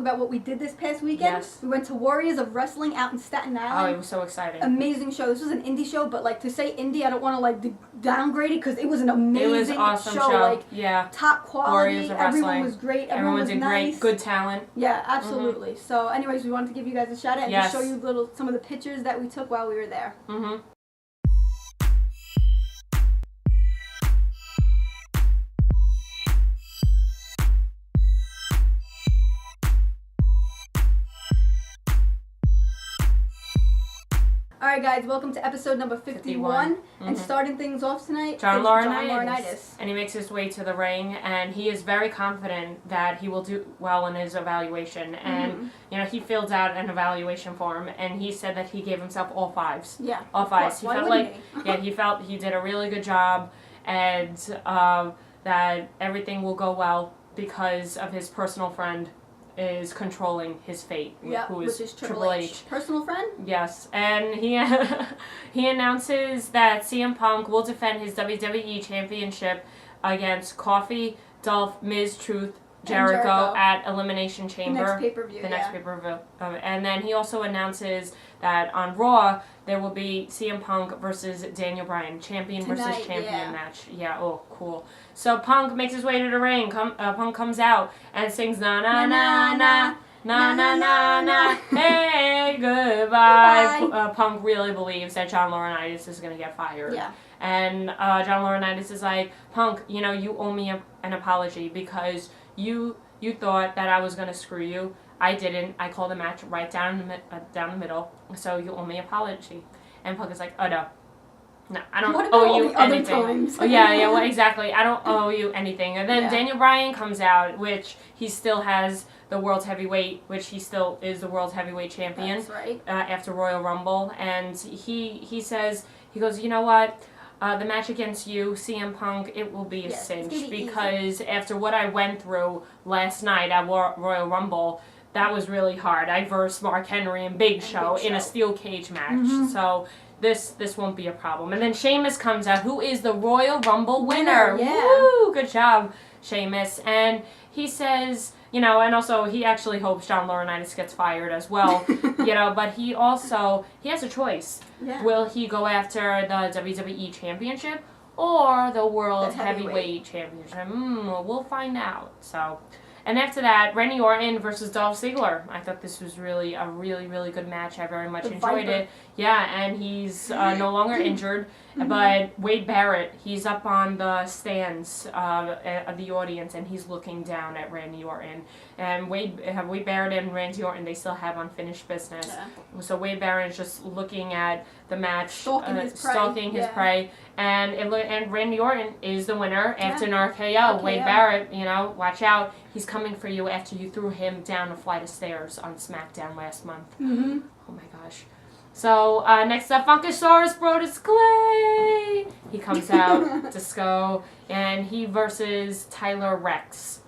about what we did this past weekend. Yes. We went to Warriors of Wrestling out in Staten Island. Oh, it was so exciting. Amazing show. This was an indie show, but like to say indie, I don't want to like downgrade it because it was an amazing awesome show. Like top quality. Warriors of Wrestling. Everyone was great. Everyone was did nice. great. Good talent. Yeah, absolutely. So, anyways, we wanted to give you guys a shout out and just show you some of the pictures that we took while we were there. Alright guys, welcome to episode number 51. And starting things off tonight John is Laurinaitis. And he makes his way to the ring, and he is very confident that he will do well in his evaluation. And, you know, he filled out an evaluation form, and he said that he gave himself all fives. Yeah. All fives. He felt like, he felt he did a really good job, and that everything will go well because of his personal friend is controlling his fate, who is Triple H. Personal friend? Yes, and he he announces that CM Punk will defend his WWE Championship against Coffey, Dolph, Miz, Truth, Jericho at Elimination Chamber. The next pay-per-view, next pay-per-view. And then he also announces that on Raw, there will be CM Punk versus Daniel Bryan, champion versus champion match. Yeah, oh, cool. So Punk makes his way to the ring. Punk comes out and sings na na na na na na na na. Hey, goodbye. Punk really believes that John Laurinaitis is going to get fired. Yeah. And John Laurinaitis is like, Punk, you know, you owe me an apology because you thought that I was going to screw you. I didn't. I called the match right down the middle. So you owe me an apology. And Punk is like, oh no. No, I don't owe you anything. Oh yeah, well, exactly. I don't owe you anything. And then Daniel Bryan comes out, which he still has the World Heavyweight, which he still is the World Heavyweight Champion. That's right. After Royal Rumble. And he says, he goes, you know what? The match against you, CM Punk, it will be a cinch because after what I went through last night at Royal Rumble, that was really hard. I versed Mark Henry and Big Show in a steel cage match. So this won't be a problem. And then Sheamus comes out, who is the Royal Rumble winner. Woo! Good job, Sheamus. And he says, you know, and also he actually hopes John Laurinaitis gets fired as well, you know, but he has a choice. Yeah. Will he go after the WWE Championship or the World Heavyweight Championship? We'll find out. So, and after that, Randy Orton versus Dolph Ziggler. I thought this was really a really good match. I very much enjoyed it. Yeah, and he's no longer injured. But Wade Barrett, he's up on the stands of the audience, and he's looking down at Randy Orton. And Wade Barrett and Randy Orton, they still have unfinished business. Yeah. So Wade Barrett is just looking at the match, stalking his prey. And Randy Orton is the winner after an RKO. Wade Barrett, you know, watch out. He's coming for you after you threw him down a flight of stairs on SmackDown last month. Oh my gosh. So, next up, Funkasaurus Brodus Clay. He comes out, Disco, and he versus Tyler Rex.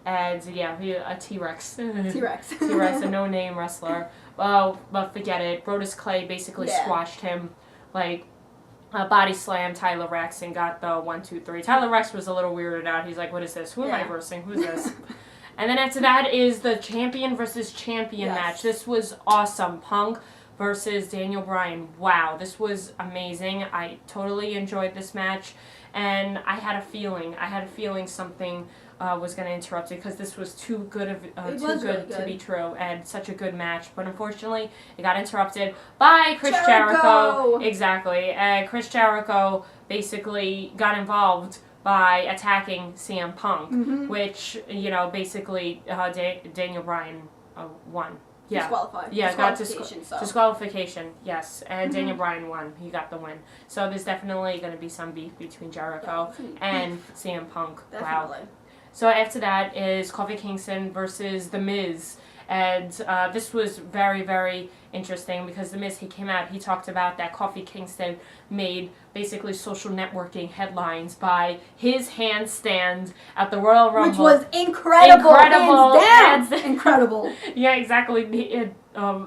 And, yeah, a T-Rex. T-Rex, a no-name wrestler. Well, but forget it. Brodus Clay basically squashed him, like, body slammed Tyler Rex and got the 1, 2, 3. Tyler Rex was a little weirded out. He's like, what is this? Who am I versing? Who's this? And then after that is the champion versus champion match. This was awesome. Punk versus Daniel Bryan. Wow, this was amazing. I totally enjoyed this match, and I had a feeling something was going to interrupt it because this was too good to be true and such a good match. But unfortunately, it got interrupted by Chris Jericho. Exactly, and Chris Jericho basically got involved by attacking CM Punk, which, you know, basically Daniel Bryan won. Yeah. Disqualified. Yeah, disqualification, yes. And Daniel Bryan won. He got the win. So there's definitely going to be some beef between Jericho and CM Punk. Definitely. Wow. So after that is Kofi Kingston versus The Miz. And this was very, very interesting because The Miz, he came out, he talked about that Kofi Kingston made basically social networking headlines by his handstand at the Royal Rumble. Which was incredible. Hands down. Incredible. Yeah, exactly.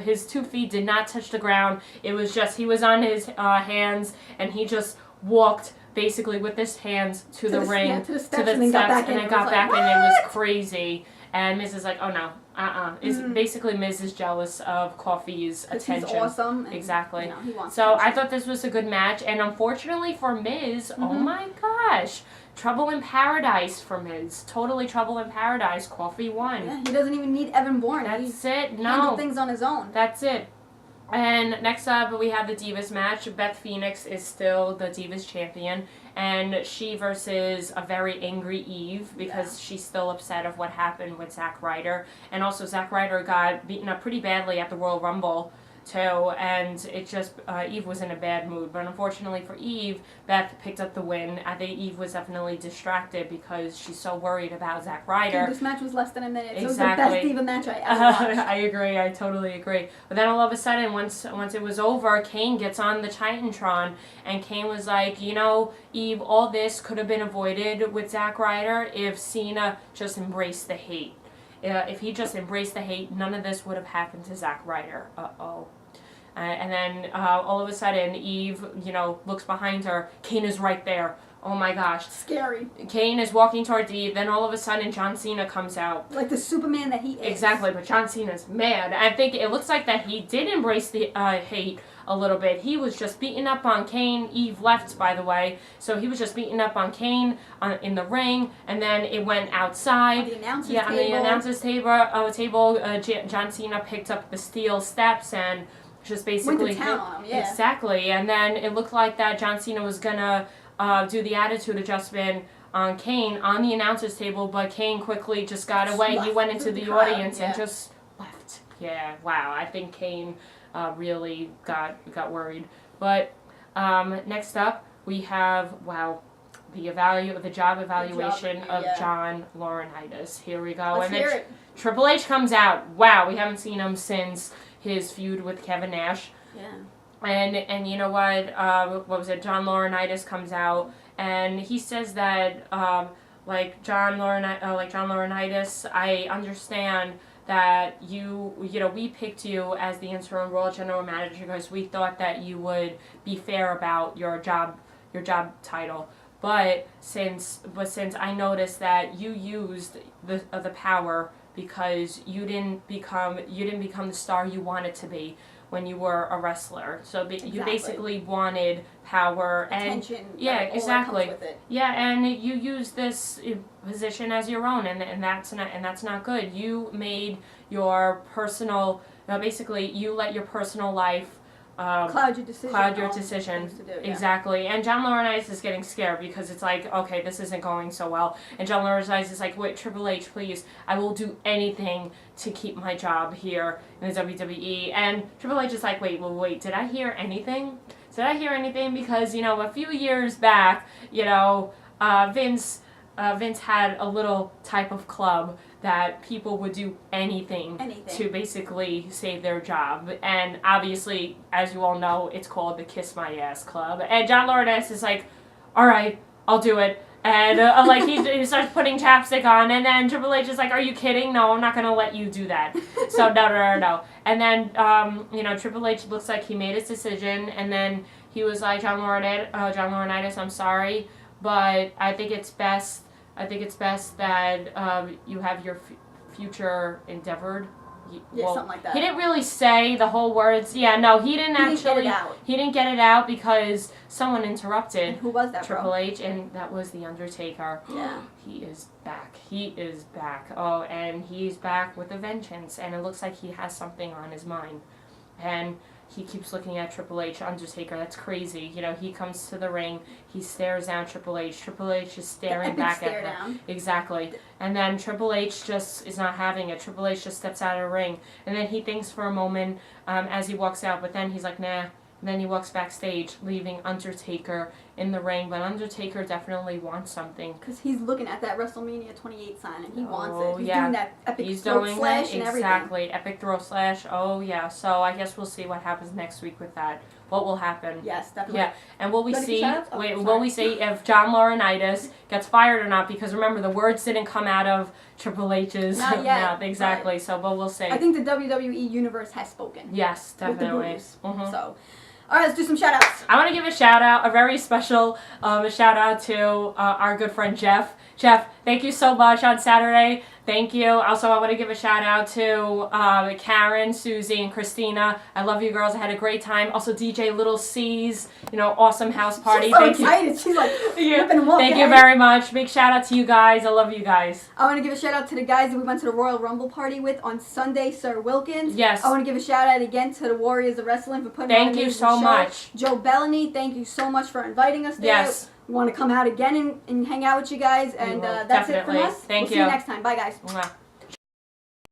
His 2 feet did not touch the ground. It was just, he was on his hands and he just walked basically with his hands to the ring, to the steps, and then got back in, and it was crazy. And Miz is like, oh no, Is basically Miz is jealous of Coffey's attention. He's awesome. And, exactly. You know, he wants so attention. I thought this was a good match, and unfortunately for Miz, oh my gosh, trouble in paradise for Miz. Totally trouble in paradise. Coffey won. Yeah, he doesn't even need Evan Bourne. That's it. No. Handle things on his own. That's it. And next up, we have the Divas match. Beth Phoenix is still the Divas champion, and she versus a very angry Eve because she's still upset of what happened with Zack Ryder. And also, Zack Ryder got beaten up pretty badly at the Royal Rumble, too, and it just, Eve was in a bad mood. But unfortunately for Eve, Beth picked up the win. I think Eve was definitely distracted because she's so worried about Zack Ryder. Dude, this match was less than a minute. Exactly. It was the best Diva match I ever watched. I agree. I totally agree. But then all of a sudden, once it was over, Kane gets on the Titantron, and Kane was like, you know, Eve, all this could have been avoided with Zack Ryder if Cena just embraced the hate. If he just embraced the hate, none of this would have happened to Zack Ryder. And then all of a sudden, Eve, you know, looks behind her. Kane is right there. Oh my gosh. Scary. Kane is walking towards Eve. Then all of a sudden, John Cena comes out. Like the Superman that he is. Exactly, but John Cena's mad. I think it looks like that he did embrace the hate a little bit. He was just beating up on Kane. Eve left, by the way. So he was just beating up on Kane in the ring, and then it went outside. On the announcer's table. On the announcer's table, John Cena picked up the steel steps and just basically went to town on him, yeah. Exactly, and then it looked like that John Cena was gonna do the attitude adjustment on Kane on the announcer's table, but Kane quickly just got away. He went into the audience and just left. Yeah, wow. I think Kane really got worried. But next up, we have the job evaluation of John Laurinaitis. Here we go. Let's hear it. Triple H comes out. Wow, we haven't seen him since his feud with Kevin Nash. Yeah. And you know what? What was it? John Laurinaitis comes out and he says that like John Laurinaitis, I understand that you know, we picked you as the interim Raw General Manager because we thought that you would be fair about your job title. But since I noticed that you used the power because you didn't become the star you wanted to be when you were a wrestler. So you basically wanted power and attention. Yeah, exactly. All that comes with it. Yeah, and you use this position as your own, and that's not good. You made your personal, basically you let your personal life cloud your decision. Exactly. And John Laurinaitis is getting scared because it's like, okay, this isn't going so well. And John Laurinaitis is like, wait, Triple H, please, I will do anything to keep my job here in the WWE. And Triple H is like, wait, did I hear anything? Because, you know, a few years back, you know, Vince had a little type of club that people would do anything to basically save their job. And obviously, as you all know, it's called the Kiss My Ass Club. And John Laurinaitis is like, all right, I'll do it. And like he starts putting chapstick on, and then Triple H is like, are you kidding? No, I'm not going to let you do that. So no. And then, you know, Triple H looks like he made his decision, and then he was like, John Laurinaitis, I'm sorry, but I think it's best that you have your future endeavored. Something like that. He didn't really say the whole words. Yeah, no, he didn't get it out because someone interrupted. And who was that, Triple H, and that was The Undertaker. Yeah. He is back. Oh, and he's back with a vengeance, and it looks like he has something on his mind. And he keeps looking at Triple H, Undertaker. That's crazy. You know, he comes to the ring. He stares down Triple H. Triple H is staring back at him. Exactly. And then Triple H just is not having it. Triple H just steps out of the ring. And then he thinks for a moment as he walks out. But then he's like, nah. And then he walks backstage, leaving Undertaker in the ring. But Undertaker definitely wants something. Because he's looking at that WrestleMania 28 sign, and he wants it. He's doing that epic throat slash and everything. Exactly, epic throat slash. Oh, yeah. So I guess we'll see what happens next week with that. What will happen? Yes, definitely. Yeah, and will we see if John Laurinaitis gets fired or not? Because remember, the words didn't come out of Triple H's mouth. Exactly. Right. So, but we'll see. I think the WWE universe has spoken. Yes, definitely. With the boos. So. All right, let's do some shout-outs. I want to give a very special shout-out to our good friend Jeff. Jeff, thank you so much on Saturday. Thank you. Also, I want to give a shout out to Karen, Susie, and Christina. I love you girls. I had a great time. Also, DJ Little C's, awesome house party. She's so excited. She's like flipping and walking. Thank you very much. Big shout out to you guys. I love you guys. I want to give a shout out to the guys that we went to the Royal Rumble party with on Sunday, Sir Wilkins. Yes. I want to give a shout out again to the Warriors of Wrestling for putting on Thank you so much. Joe Bellany, thank you so much for inviting us there. Yes. We want to come out again and hang out with you guys. And that's definitely. it from us. Thank We'll see you next time. Bye, guys. Mwah.